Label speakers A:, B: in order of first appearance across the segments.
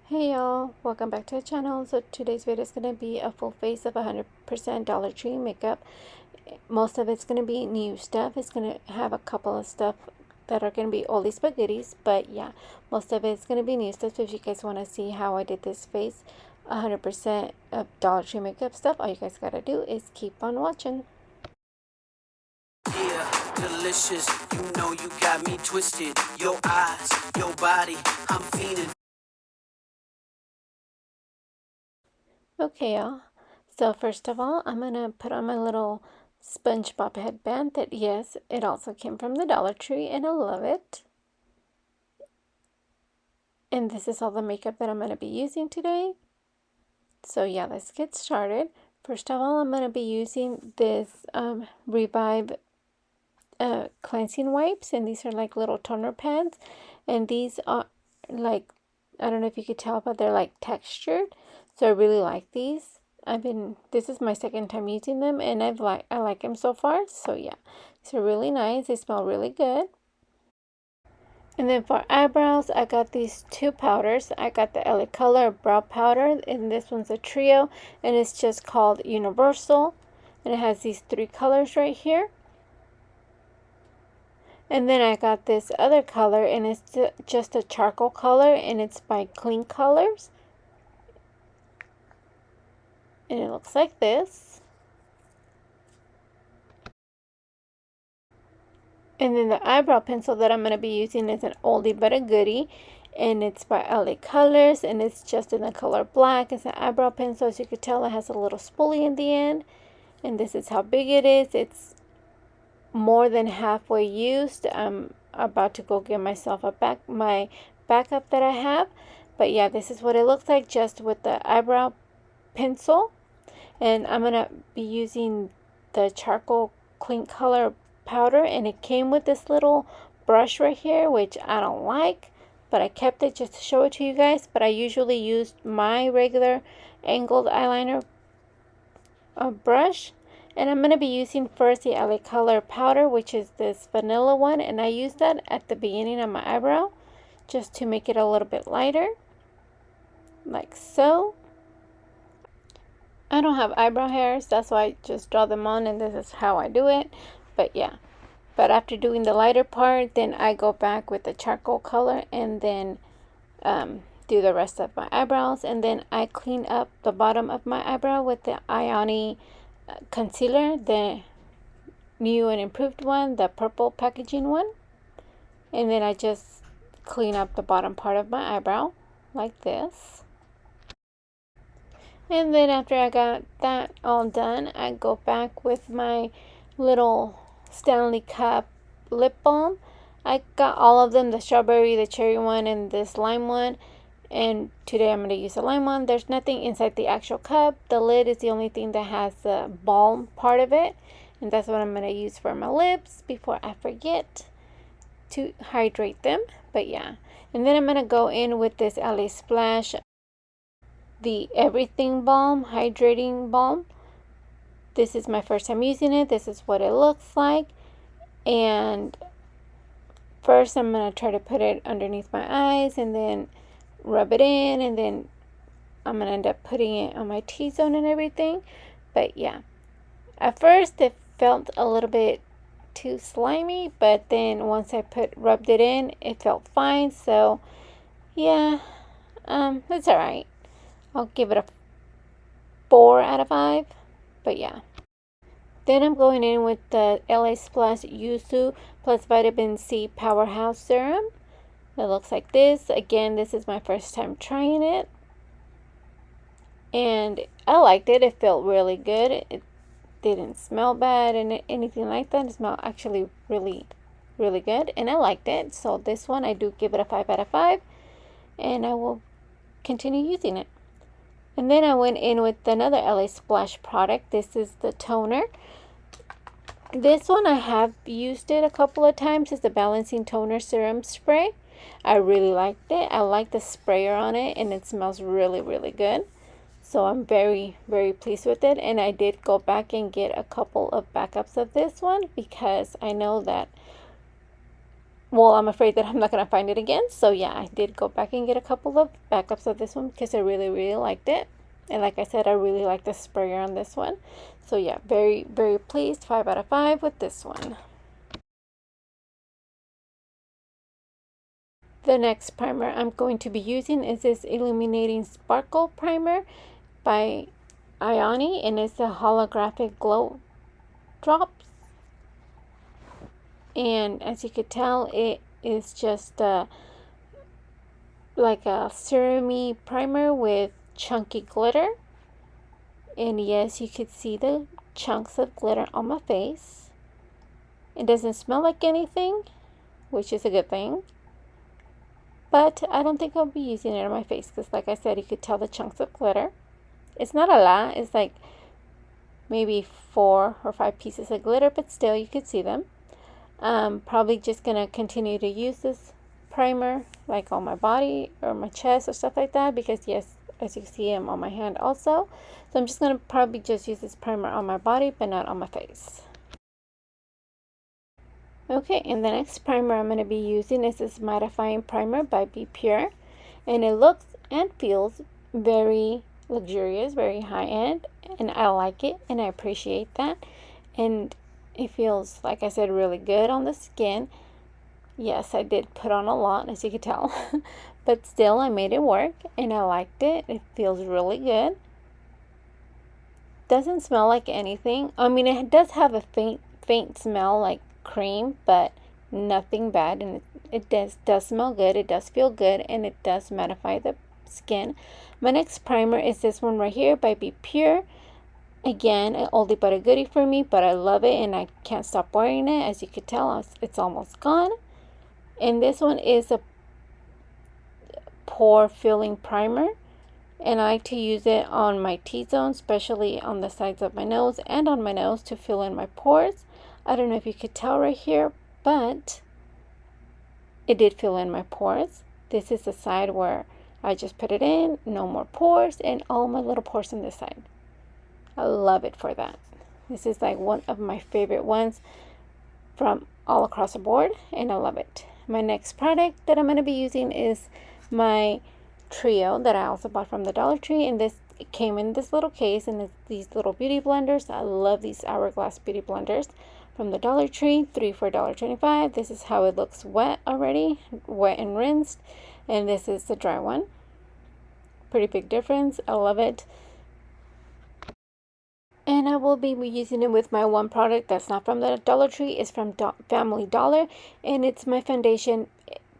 A: Hey y'all, welcome back to the channel. So today's video is going to be a full face of 100% Dollar Tree makeup. Most of it's going to be new stuff. It's going to have a couple of stuff that are going to be oldies but goodies. But yeah, most of it's going to be new stuff. So if you guys want to see how I did this face, 100% of Dollar Tree makeup stuff, all you guys got to do is keep on watching.
B: Yeah, delicious. You know you got me twisted. Your eyes, your body, I'm feeling.
A: Okay, y'all. So first of all, I'm gonna put on my little SpongeBob headband that, yes, it also came from the Dollar Tree and I love it. And this is all the makeup that I'm gonna be using today. So yeah, let's get started. First of all, I'm gonna be using this Revive cleansing wipes, and these are like little toner pads, and these are like, I don't know if you could tell, but they're like textured, so I really like these. This is my second time using them, and I like them so far. So yeah, these are really nice. They smell really good. And then for eyebrows, I got these two powders. I got the LA Color brow powder, and this one's a trio, and it's just called Universal, and it has these three colors right here. And then I got this other color, and it's just a charcoal color, and it's by Clean Colors. And it looks like this. And then the eyebrow pencil that I'm going to be using is an oldie but a goodie. And it's by LA Colors, and it's just in the color black. It's an eyebrow pencil. As you can tell, it has a little spoolie in the end. And this is how big it is. It's more than halfway used. I'm about to go get myself my backup that I have. But yeah, this is what it looks like just with the eyebrow pencil. And I'm going to be using the charcoal Clean Color powder, and it came with this little brush right here, which I don't like, but I kept it just to show it to you guys. But I usually use my regular angled eyeliner brush, and I'm going to be using first the LA Color powder, which is this vanilla one, and I use that at the beginning of my eyebrow just to make it a little bit lighter, like so. I don't have eyebrow hairs, that's why I just draw them on, and this is how I do it. But yeah, but after doing the lighter part, then I go back with the charcoal color and then do the rest of my eyebrows, and then I clean up the bottom of my eyebrow with the Ioni concealer, the new and improved one, the purple packaging one. And then I just clean up the bottom part of my eyebrow like this. And then after I got that all done, I go back with my little Stanley Cup lip balm. I got all of them, the strawberry, the cherry one, and this lime one. And today I'm going to use the lime one. There's nothing inside the actual cup. The lid is the only thing that has the balm part of it. And that's what I'm going to use for my lips before I forget to hydrate them. But yeah. And then I'm going to go in with this LA Splash, the Everything Balm, Hydrating Balm. This is my first time using it. This is what it looks like. And first I'm going to try to put it underneath my eyes and then rub it in, and then I'm going to end up putting it on my T-zone and everything. But yeah, at first it felt a little bit too slimy, but then once I rubbed it in, it felt fine. So yeah, it's alright. I'll give it a 4 out of 5. But yeah. Then I'm going in with the LA Splash Yuzu plus Vitamin C Powerhouse Serum. It looks like this. Again, this is my first time trying it. And I liked it. It felt really good. It didn't smell bad and anything like that. It smelled actually really, really good. And I liked it. So this one, I do give it a 5 out of 5. And I will continue using it. And then I went in with another LA Splash product. This is the toner. This one I have used it a couple of times. It's the Balancing Toner Serum Spray. I really liked it. I like the sprayer on it, and it smells really, really good. So I'm very, very pleased with it. And I did go back and get a couple of backups of this one because I know that well, I'm afraid that I'm not going to find it again. So yeah, I did go back and get a couple of backups of this one because I really, really liked it. And like I said, I really like the sprayer on this one. So yeah, very, very pleased. 5 out of 5 with this one. The next primer I'm going to be using is this Illuminating Sparkle Primer by Ioni, and it's a holographic glow drops. And as you could tell, it is just like a serumy primer with chunky glitter. And yes, you could see the chunks of glitter on my face. It doesn't smell like anything, which is a good thing. But I don't think I'll be using it on my face because, like I said, you could tell the chunks of glitter. It's not a lot. It's like maybe 4 or 5 pieces of glitter, but still you could see them. Probably just going to continue to use this primer like on my body or my chest or stuff like that because, yes, as you can see, I'm on my hand also. So I'm just going to probably just use this primer on my body, but not on my face. Okay, and the next primer I'm going to be using is this mattifying primer by Be Pure. And it looks and feels very luxurious, very high-end, and I like it and I appreciate that. And it feels, like I said, really good on the skin. Yes, I did put on a lot, as you can tell, but still I made it work and I liked it. It feels really good. Doesn't smell like anything. I mean, it does have a faint smell like cream, but nothing bad, and it does smell good. It does feel good, and it does mattify the skin. My next primer is this one right here by Be Pure. Again, an oldie but a goodie for me, but I love it and I can't stop wearing it. As you can tell, it's almost gone. And this one is a pore filling primer, and I like to use it on my T-zone, especially on the sides of my nose and on my nose to fill in my pores. I don't know if you could tell right here, but it did fill in my pores. This is the side where I just put it in, no more pores, and all my little pores on this side. I love it for that. This is like one of my favorite ones from all across the board, and I love it. My next product that I'm going to be using is my trio that I also bought from the Dollar Tree, and this came in this little case, and these little beauty blenders. I love these Hourglass beauty blenders from the Dollar Tree, 3 for $1.25. This is how it looks wet already, wet and rinsed, and this is the dry one. Pretty big difference. I love it. And I will be using it with my one product that's not from the Dollar Tree. It's from Family Dollar, and it's my foundation,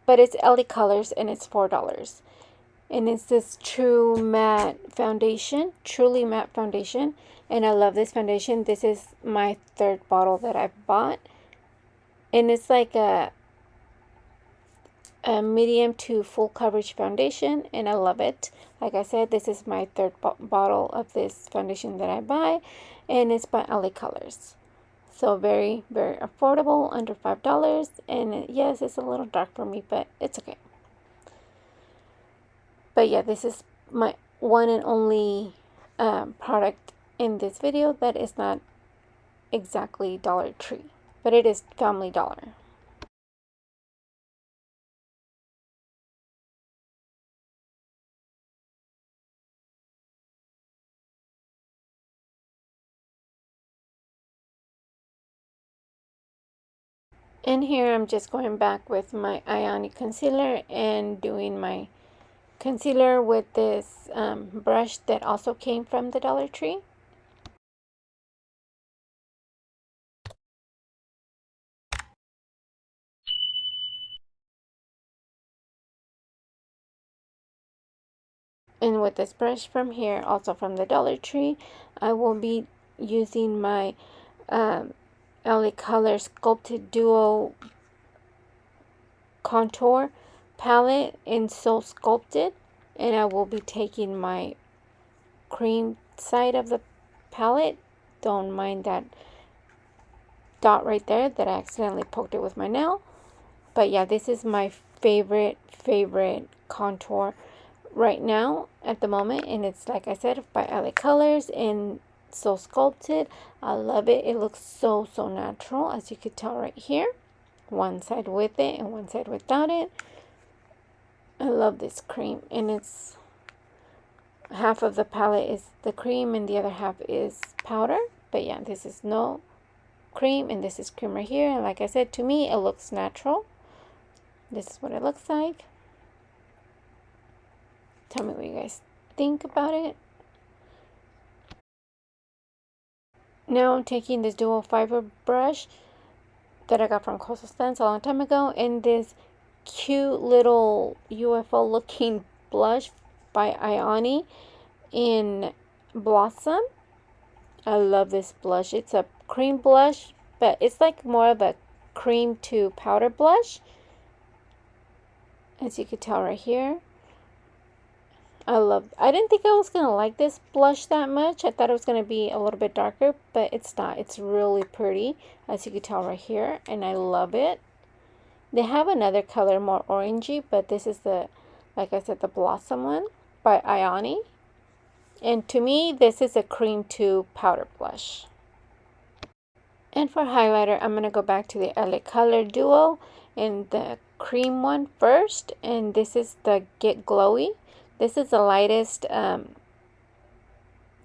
A: but it's LA Colors, and it's $4. And it's this True Matte Foundation, Truly Matte Foundation, and I love this foundation. This is my 3rd bottle that I've bought, and it's like a medium to full coverage foundation, and I love it. Like I said, this is my 3rd bottle of this foundation that I buy, and it's by LA Colors. So very, very affordable, under $5. And yes, it's a little dark for me, but it's okay. But yeah, this is my one and only product in this video that is not exactly Dollar Tree, but it is Family Dollar. And here I'm just going back with my Ioni concealer and doing my concealer with this brush that also came from the Dollar Tree. And with this brush from here, also from the Dollar Tree, I will be using my LA Color Sculpted Duo Contour palette in So Sculpted, and I will be taking my cream side of the palette. Don't mind that dot right there that I accidentally poked it with my nail. But yeah, this is my favorite contour right now at the moment, and it's, like I said, by LA Colors and So Sculpted. I love it. It looks so natural, as you could tell right here. one side with it and one side without it. I love this cream, and it's half of the palette is the cream and the other half is powder. But yeah, this is no cream and this is cream right here. And like I said, to me it looks natural. This is what it looks like. Tell me what you guys think about it. Now I'm taking this dual fiber brush that I got from Coastal Scents a long time ago, and this cute little UFO looking blush by Ioni in Blossom. I love this blush. It's a cream blush, but it's like more of a cream to powder blush, as you can tell right here. I didn't think I was going to like this blush that much. I thought it was going to be a little bit darker, but it's not. It's really pretty, as you can tell right here, and I love it. They have another color, more orangey, but this is the, like I said, the Blossom one by Ioni. And to me, this is a cream to powder blush. And for highlighter, I'm going to go back to the LA Color Duo and the cream one first. And this is the Get Glowy. This is the lightest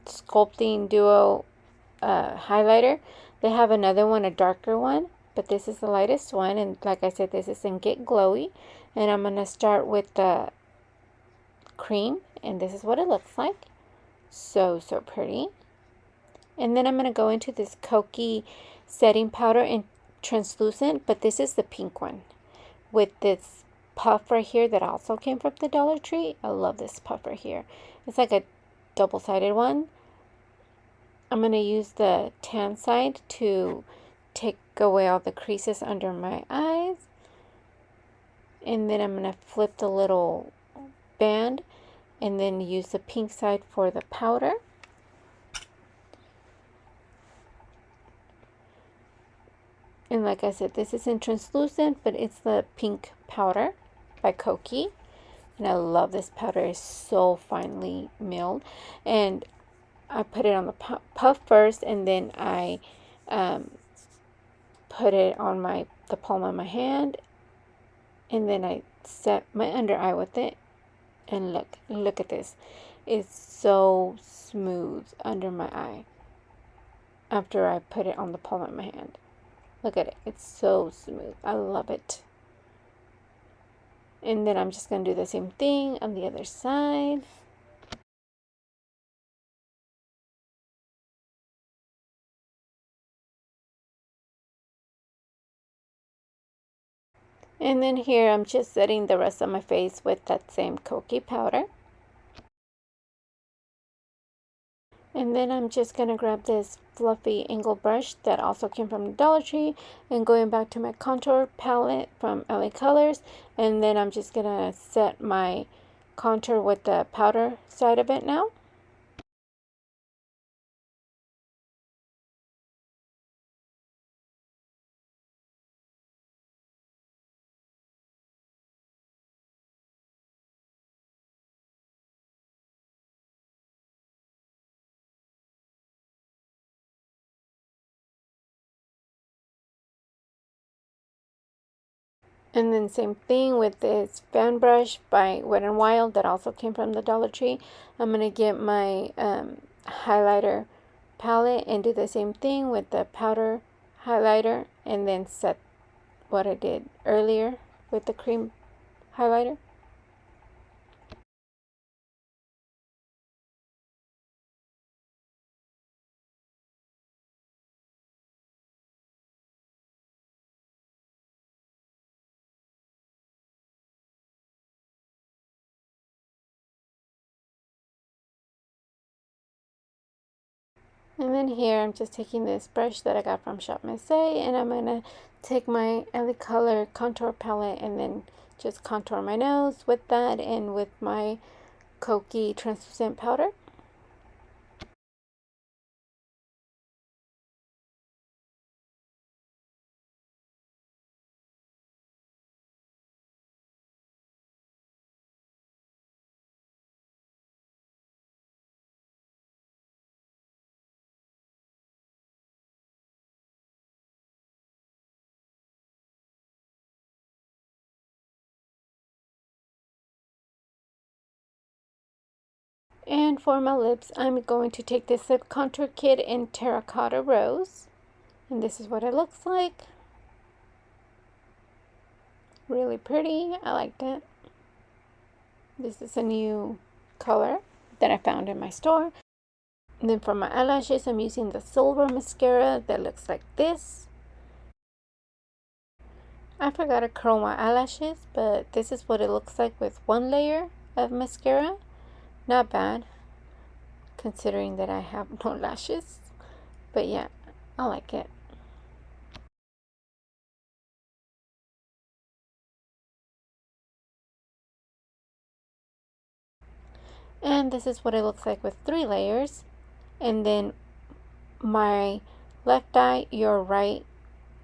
A: sculpting duo highlighter. They have another one, a darker one, but this is the lightest one. And like I said, this is in Get Glowy. And I'm going to start with the cream. And this is what it looks like. So pretty. And then I'm going to go into this Kokie setting powder in translucent, but this is the pink one with this puff right here that also came from the Dollar Tree. I love this puff right here. It's like a double-sided one. I'm going to use the tan side to take away all the creases under my eyes. And then I'm going to flip the little band and then use the pink side for the powder. And like I said, this is in translucent, but it's the pink powder by Kokie. And I love this powder. It's so finely milled. And I put it on the puff first, and then I put it on the palm of my hand. And then I set my under eye with it. And look at this. It's so smooth under my eye after I put it on the palm of my hand. Look at it. It's so smooth. I love it. And then I'm just going to do the same thing on the other side. And then here I'm just setting the rest of my face with that same Kokie powder. And then I'm just going to grab this fluffy angle brush that also came from the Dollar Tree and going back to my contour palette from LA Colors. And then I'm just going to set my contour with the powder side of it now. And then same thing with this fan brush by Wet n Wild that also came from the Dollar Tree. I'm going to get my highlighter palette and do the same thing with the powder highlighter and then set what I did earlier with the cream highlighter. And then here I'm just taking this brush that I got from Shop Miss A, and I'm going to take my LA Color contour palette and then just contour my nose with that and with my Kokie translucent powder. And for my lips, I'm going to take this lip contour kit in Terracotta Rose. And this is what it looks like. Really pretty. I liked it. This is a new color that I found in my store. And then for my eyelashes, I'm using the silver mascara that looks like this. I forgot to curl my eyelashes, but this is what it looks like with one layer of mascara. Not bad, considering that I have no lashes. But yeah, I like it. And this is what it looks like with 3 layers. And then my left eye, your right,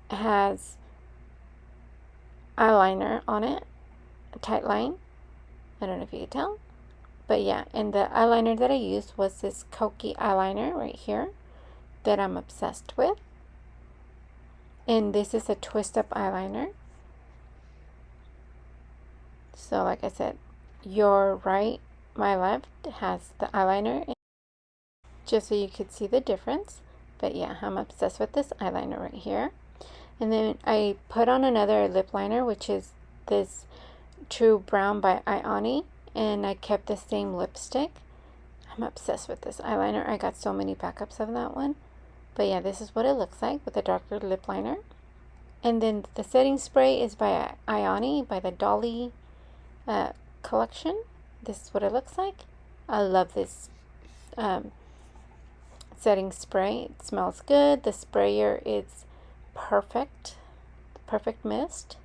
A: has eyeliner on it, a tight line. I don't know if you can tell. But yeah, and the eyeliner that I used was this Kokie eyeliner right here that I'm obsessed with. And this is a twist up eyeliner. So like I said, your right, my left has the eyeliner, just so you could see the difference. But yeah, I'm obsessed with this eyeliner right here. And then I put on another lip liner, which is this True Brown by Ioni, and I kept the same lipstick. I'm obsessed with this eyeliner. I got so many backups of that one. But yeah, this is what it looks like with a darker lip liner. And then the setting spray is by Ioni, by the Dolly collection. This is what it looks like. I love this setting spray. It smells good. The sprayer is perfect. Perfect mist.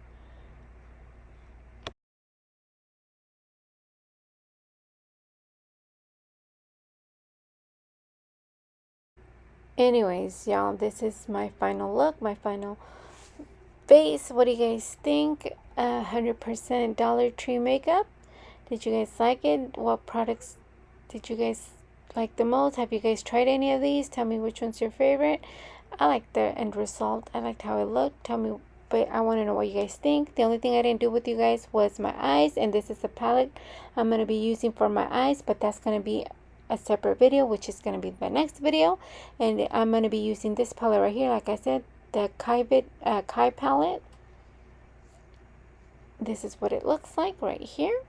A: Anyways, y'all, this is my final look, my final face. What do you guys think? 100% Dollar Tree makeup. Did you guys like it? What products did you guys like the most? Have you guys tried any of these? Tell me which one's your favorite. I like the end result. I liked how it looked. Tell me, but I want to know what you guys think. The only thing I didn't do with you guys was my eyes, and this is the palette I'm going to be using for my eyes, but that's going to be a separate video, which is going to be the next video. And I'm going to be using this palette right here, like I said, the Kai palette. This is what it looks like right here.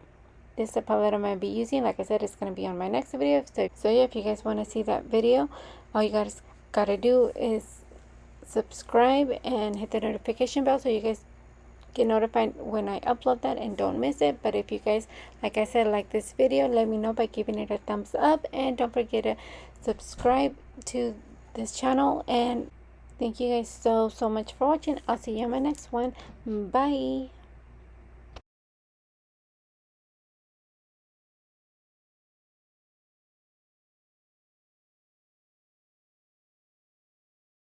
A: This is the palette I'm going to be using. Like I said, it's going to be on my next video. So yeah, if you guys want to see that video, all you guys got to do is subscribe and hit the notification bell so you guys get notified when I upload that and don't miss it. But if you guys, like I said, like this video, let me know by giving it a thumbs up, and don't forget to subscribe to this channel. And thank you guys so much for watching. I'll see you on my next one. Bye.